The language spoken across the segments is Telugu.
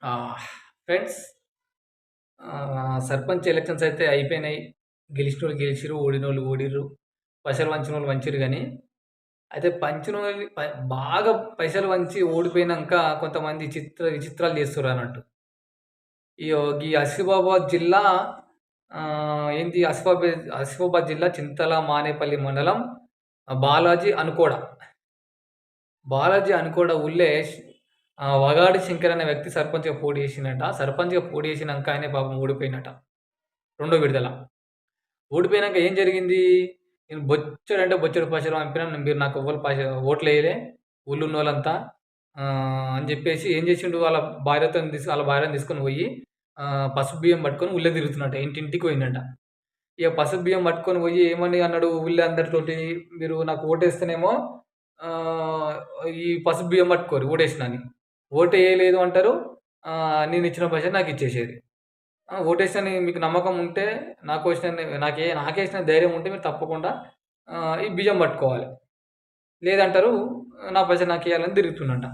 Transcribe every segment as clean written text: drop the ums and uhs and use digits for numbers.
ఆహ్, ఫ్రెండ్స్ సర్పంచ్ ఎలక్షన్స్ అయితే అయిపోయినాయి. గెలిచినోళ్ళు గెలిచిర్రు, ఓడినోళ్ళు ఓడిర్రు. పైసలు వంచినోళ్ళు వంచిర్రు గానీ, అయితే పంచినోళ్ళని బాగా పైసలు వంచి ఓడిపోయినంక కొంతమంది విచిత్రాలు చేస్తుర్రన్నట్టు. గీ ఆసిఫాబాద్ జిల్లా ఏంది ఆసిఫాబాద్ జిల్లా చింతల మానేపల్లి మండలం బాలాజీ అనుకోడ. బాలాజీ అనుకోడ ఊళ్ళే వగాడి శంకర్ అనే వ్యక్తి సర్పంచ్‌గా పోటీ చేసిండంట. సర్పంచ్‌గా పోటీ చేసినంక ఆయనే పాపం ఓడిపోయిండట. రెండో విడతల. ఓడిపోయినంక ఏం జరిగింది? నేను బొచ్చెడంటే బొచ్చెడు పైసలు పంపినా మీరు నాకు ఎవ్వరు ఓట్లేయలే ఊళ్ళున్నోళ్ళంతా అని జెప్పేసి ఏం జేసిండు వాళ్ళ భార్యని తీసుకొని పోయి పసుపు బియ్యం పట్టుకొని ఊళ్ళో తిరుగుతున్నట. ఇంటింటికి పోయిండంట. ఇగ పసుపు బియ్యం పట్టుకొని పోయి ఏమని అన్నాడు ఊళ్ళో అందరితోటి, "మీరు నాకు ఓటేస్తేనేమో ఆహ్, ఈ పసుపు బియ్యం పట్టుకోర్రి ఓటేసినా అని. ఓటేయలేదు అంటారు నేనిచ్చిన పైసలు నాకిచ్చేసేది." ఓటేసని మీకు నమ్మకం ఉంటే నాకేసిన ధైర్యం ఉంటే మీరు తప్పకుండా ఈ బియ్యం పట్టుకోవాలి. లేదంటారు నా పైసలు నాకియ్యాలని తిరుగుతుండంట.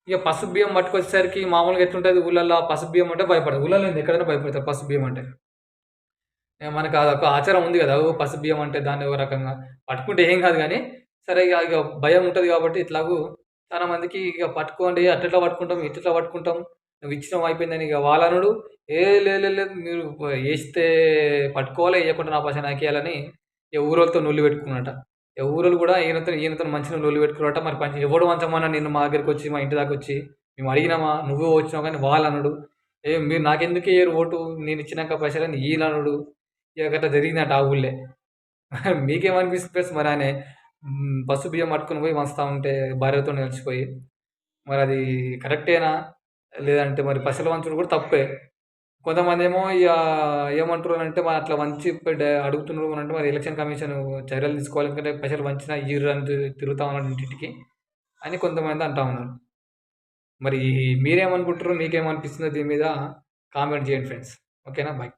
ఇగ పసుపు బియ్యం పట్టుకొచ్చేసరికి మామూలుగా ఎట్లుంటది ఊర్లల్ల పసుపు బియ్యం అంటే భయపడరు. ఊర్లల్లో ఏంది ఎక్కడైనా భయపడతారు పసుపు బియ్యం అంటే. మనకు అదొక ఆచారం ఉంది గదా! పసుపు బియ్యం అంటే దాన్ని ఒక రకంగా పట్టుకుంటే ఏం గాదు గానీ, సరే ఇగ భయం ఉంటది గాబట్టి ఎట్లాగో చాలా మందికి ఇగ పట్టుకోండి అట్టెట్లా పట్టుకుంటాం, ఇట్టెట్లా పట్టుకుంటాం, నువ్విచ్చినవు అయిపోయిందని ఇగ వాళ్ళనుడు. లేదు లేదు లేదు మీరు ఏస్తే పట్టుకోవాలి, ఎయకుంటే నా పైసలు నాకియ్యాలని ఇగ ఊరోళ్ళతో లొల్లి పెట్టుకున్నాడట. ఇగ ఊరోళ్ళు గూడా ఈయనతోని మంచిగానే లొల్లి పెట్టుకున్నారట. మరి ఎవడు పంచమన్నాడు నిన్ను మా దగ్గరికొచ్చి, మా ఇంటి దాకొచ్చి? మేము అడిగినామా? నువ్వే వచ్చినావు గానీ వాళ్ళనుడు. మీరు నాకెందుకియ్యరు ఓటు నేనిచ్చినాక పైసలని ఈళ్ళనుడు. ఇగ గట్ల జరిగిందట ఆ ఊళ్ళే. మీకేమనిపిస్తుంది ఫ్రెండ్స్ మరాయన పసుపు బియ్యం పట్టుకొని పోయి పంచుతా ఉంటే భార్యతోని కలిసిపోయి. మరది కరెక్టేనా? లేదంటే మరి పైసలు వంచుడు కూడా తప్పే. కొంతమందేమో ఏమంటుర్రనంటే మరి అట్లా వంచి అడుగుతున్నారు అనంటే మరి ఎలక్షన్ కమిషన్ చర్యలు తీసుకోవాలి. ఎందుకంటే పైసలు వంచినా ఇయ్యిర్రు అని తిరుగుతా ఉన్నాడు ఇంటింటికి అని కొంతమంది అంటా ఉన్నారు. మరి మీరేమనుకుంటుర్రు? మీకేమనిపిస్తుందో దీని మీద కామెంట్ చేయండి ఫ్రెండ్స్. ఓకేనా? బై.